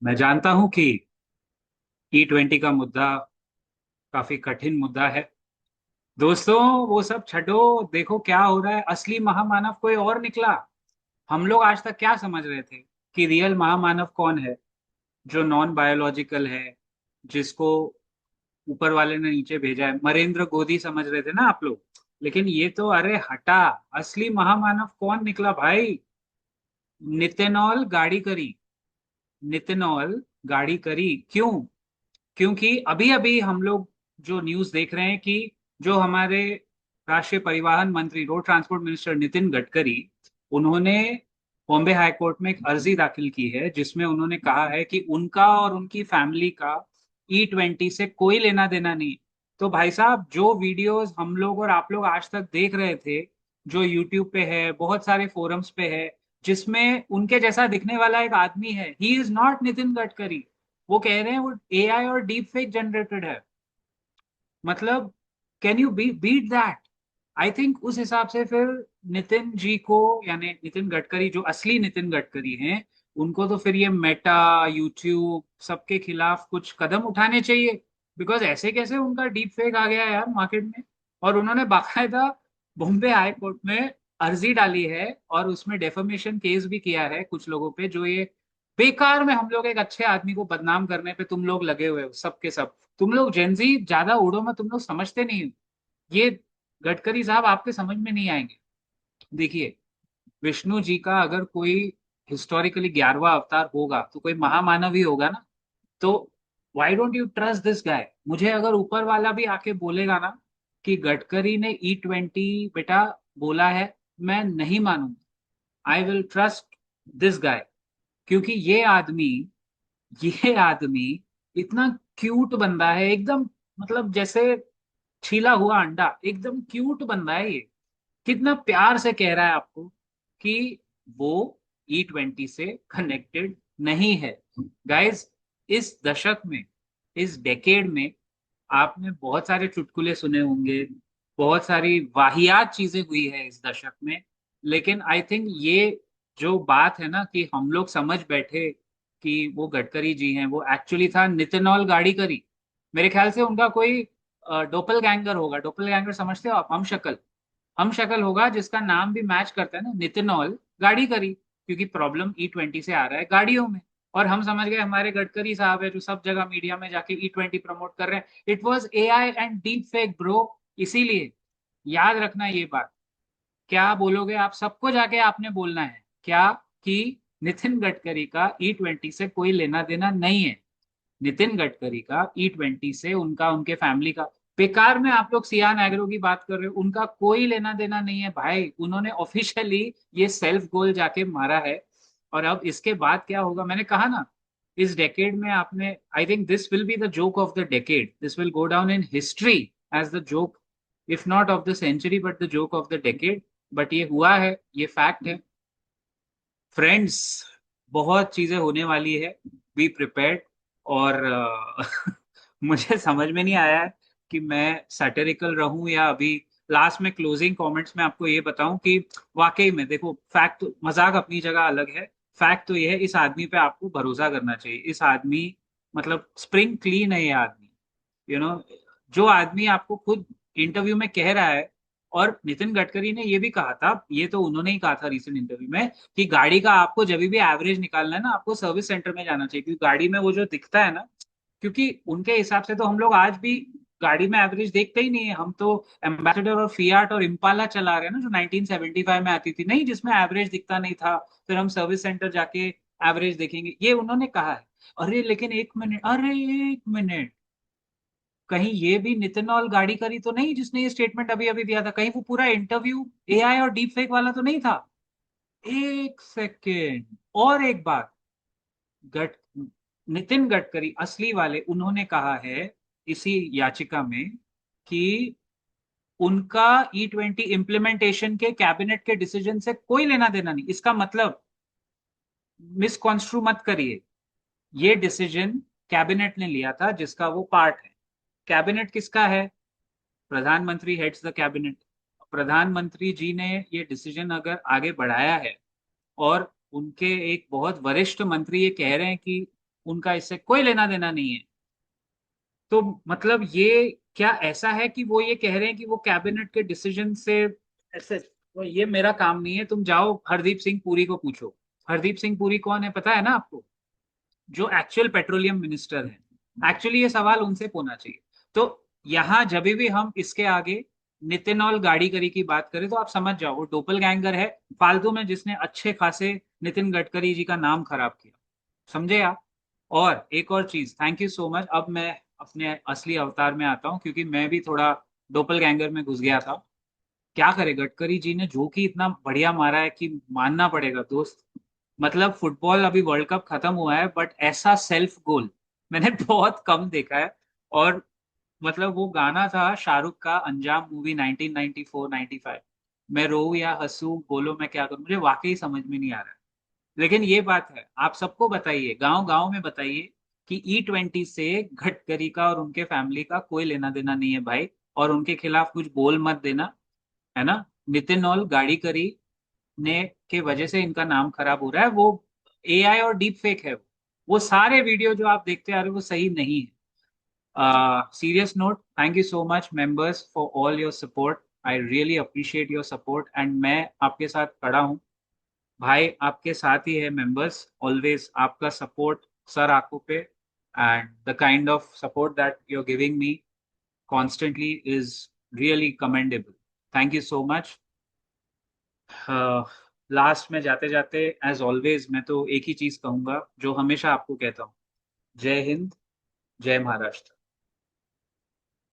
मैं जानता हूं कि T20 का मुद्दा काफी कठिन मुद्दा है। दोस्तों, वो सब छठो। देखो क्या हो रहा है, असली महामानव कोई और निकला। हम लोग आज तक क्या समझ रहे थे कि रियल महामानव कौन है? जो नॉन बायोलॉजिकल है, जिसको ऊपर वाले ने नीचे भेजा है, नरेंद्र गोदी समझ रहे थे ना आप लोग। लेकिन ये तो अरे हटा, असली महामानव कौन निकला भाई? नितिनॉल गाड़ी करी। नितिनॉल गाड़ी करी क्यों? क्योंकि अभी अभी हम लोग जो न्यूज देख रहे हैं कि जो हमारे राष्ट्रीय परिवहन मंत्री, road transport minister Nitin Gadkari, उन्होंने बॉम्बे हाई कोर्ट में एक अर्जी दाखिल की है जिसमें उन्होंने कहा है कि उनका और उनकी फैमिली का E20 से कोई लेना देना नहीं। तो भाई साहब, जो वीडियोस हम लोग और आप लोग आज तक देख रहे थे, जो यूट्यूब पे है, बहुत सारे फोरम्स पे है, जिसमें उनके जैसा दिखने वाला एक आदमी है, he is not Nitin Gadkari. वो कह रहे हैं वो एआई और डीप फेक जनरेटेड है। मतलब, can you beat that? I think उस हिसाब से फिर नितिन जी को, यानी नितिन गडकरी जो असली नितिन गडकरी हैं, उनको तो फिर ये मेटा, यूट्यूब सबके खिलाफ कुछ कदम उठाने चाहिए। बिकॉज ऐसे कैसे उनका डीप फेक आ गया यार मार्केट में। और उन्होंने बाकायदा बॉम्बे हाई कोर्ट में अर्जी डाली है और उसमें डेफेमेशन केस भी किया है कुछ लोगों पे, जो ये बेकार में हम लोग एक अच्छे आदमी को बदनाम करने पे तुम लोग लगे हुए हो, सब के सब। तुम लोग जेंजी ज्यादा उड़ो में, तुम लोग समझते नहीं हो। ये गडकरी साहब आपके समझ में नहीं आएंगे। देखिए, विष्णु जी का अगर कोई हिस्टोरिकली 11वां अवतार होगा तो कोई महामानव ही होगा ना। तो why don't you trust this guy? मुझे अगर ऊपर वाला भी आके बोलेगा ना कि गडकरी ने E20 बेटा बोला है, मैं नहीं मानूंगा। I will trust this guy. क्योंकि ये आदमी इतना क्यूट बंदा है एकदम। मतलब जैसे छीला हुआ अंडा, एकदम क्यूट बंदा है ये। कितना प्यार से कह रहा है आपको कि वो E20 से कनेक्टेड नहीं है। गाइस, इस दशक में, इस डेकेड में आपने बहुत सारे चुटकुले सुने होंगे, बहुत सारी वाहियात चीजें हुई है इस दशक में। लेकिन आई थिंक ये जो बात है ना कि हम लोग समझ बैठे कि वो गडकरी जी हैं, वो एक्चुअली था नितिनॉल गाड़ी करी। मेरे ख्याल से उनका कोई डोपल गैंगर होगा। डोपल गैंगर समझते हो आप? हम शक्ल। हम शक्ल होगा जिसका नाम भी मैच करता है ना, नितिनॉल गाड़ी करी। क्योंकि प्रॉब्लम E20 से आ रहा है गाड़ियों में। और हम समझ गए हमारे गडकरी साहब है जो सब जगह मीडिया में जाके E20 प्रमोट कर रहे हैं। It was AI and deep fake bro. इसीलिए याद रखना ये बात। क्या बोलोगे आप? सबको जाके आपने बोलना है क्या कि नितिन गडकरी का E20 से कोई लेना देना नहीं है। नितिन गडकरी का E20 से, उनका, उनके फैमिली का। बेकार में आप लोग सियान एग्रो की बात कर रहे हो, उनका कोई लेना देना नहीं है भाई। उन्होंने ऑफिशियली ये सेल्फ गोल जाके मारा है। और अब इसके बाद क्या होगा, मैंने कहा ना, इस डेकेड में आपने, I think this will be the joke of the decade. This will go down in history as the joke, if not of the century but the joke of the decade. But ये हुआ है, ये fact है friends. बहुत चीजें होने वाली है, बी प्रिपेयर्ड। और मुझे समझ में नहीं आया है कि मैं सैटेरिकल रहूं या अभी लास्ट में क्लोजिंग कमेंट्स में आपको ये बताऊं कि वाकई में देखो, फैक्ट तो, मजाक अपनी जगह अलग है। फैक्ट तो ये है, इस आदमी पे आपको भरोसा करना चाहिए। इस आदमी, मतलब स्प्रिंग क्लीन है ये आदमी। यू नो, जो आदमी आपको खुद इंटरव्यू में कह रहा है। और नितिन गडकरी ने ये भी कहा था, ये तो उन्होंने ही कहा था रिसेंट इंटरव्यू में, कि गाड़ी का आपको जब भी एवरेज निकालना है ना, आपको सर्विस सेंटर में जाना चाहिए, क्योंकि गाड़ी में वो जो दिखता है ना, क्योंकि उनके हिसाब से तो हम लोग आज भी गाड़ी में एवरेज देखते ही नहीं है। हम तो एम्बेसडर और फियाट और इम्पाला चला रहे हैं ना, जो 1975 में आती थी, नहीं जिसमें एवरेज दिखता नहीं था। फिर हम सर्विस सेंटर जाके एवरेज देखेंगे, ये उन्होंने कहा है। अरे लेकिन एक मिनट, अरे एक मिनट, कहीं ये भी नितिनॉल गाड़ी करी तो नहीं जिसने ये स्टेटमेंट अभी अभी दिया था? कहीं वो पूरा इंटरव्यू AI और डीप फेक वाला तो नहीं था? एक सेकेंड, और एक बात। गड नितिन गडकरी असली वाले, उन्होंने कहा है इसी याचिका में कि उनका E20 इम्प्लीमेंटेशन के कैबिनेट के डिसीजन से कोई लेना देना नहीं। इसका मतलब, मिसकॉन्स्ट्रू मत करिए, ये डिसीजन कैबिनेट ने लिया था जिसका वो पार्ट है। कैबिनेट किसका है? प्रधानमंत्री हेड्स द कैबिनेट। प्रधानमंत्री जी ने ये डिसीजन अगर आगे बढ़ाया है, और उनके एक बहुत वरिष्ठ मंत्री ये कह रहे हैं कि उनका इससे कोई लेना देना नहीं है। तो मतलब ये क्या ऐसा है कि वो ये कह रहे हैं कि वो कैबिनेट के डिसीजन से ऐसे, तो ये मेरा काम नहीं है, तुम जाओ हरदीप सिंह पुरी को पूछो। हरदीप सिंह पुरी कौन है पता है ना आपको? जो एक्चुअल पेट्रोलियम मिनिस्टर है। एक्चुअली ये सवाल उनसे होना चाहिए। तो यहाँ जब भी हम इसके आगे नितिन गडकरी की बात करें तो आप समझ जाओ वो डोपल गैंगर है फालतू में, जिसने अच्छे खासे नितिन गडकरी जी का नाम खराब किया। समझे आप? और एक और चीज, थैंक यू सो मच। अब मैं अपने असली अवतार में आता हूँ क्योंकि मैं भी थोड़ा डोपल गैंगर में घुस गया था। क्या करे, गडकरी जी ने जो कि इतना बढ़िया मारा है कि मानना पड़ेगा दोस्त। मतलब फुटबॉल अभी वर्ल्ड कप खत्म हुआ है बट ऐसा सेल्फ गोल मैंने बहुत कम देखा है। और मतलब वो गाना था शाहरुख का अंजाम मूवी 1994-95, मैं रो या हंसू बोलो मैं क्या करूं, मुझे वाकई समझ में नहीं आ रहा है। लेकिन ये बात है, आप सबको बताइए, गांव गांव में बताइए कि E20 से गडकरी का और उनके फैमिली का कोई लेना देना नहीं है भाई। और उनके खिलाफ कुछ बोल मत देना, है ना? नितिन और गाड़ीकरी ने के वजह से इनका नाम खराब हो रहा है। वो AI और डीप फेक है। वो सारे वीडियो जो आप देखते आ रहे हो वो सही नहीं है। Serious note, thank you so much members for all your support. I really appreciate your support and मैं आपके साथ खड़ा हूँ भाई, आपके साथ ही है मेंबर्स। ऑलवेज आपका सपोर्ट सर आंखों पे, and the kind of support that you are giving me constantly is really commendable. Thank you so much. Last में जाते जाते एज ऑलवेज मैं तो एक ही चीज कहूंगा जो हमेशा आपको कहता हूँ, जय हिंद, जय महाराष्ट्र।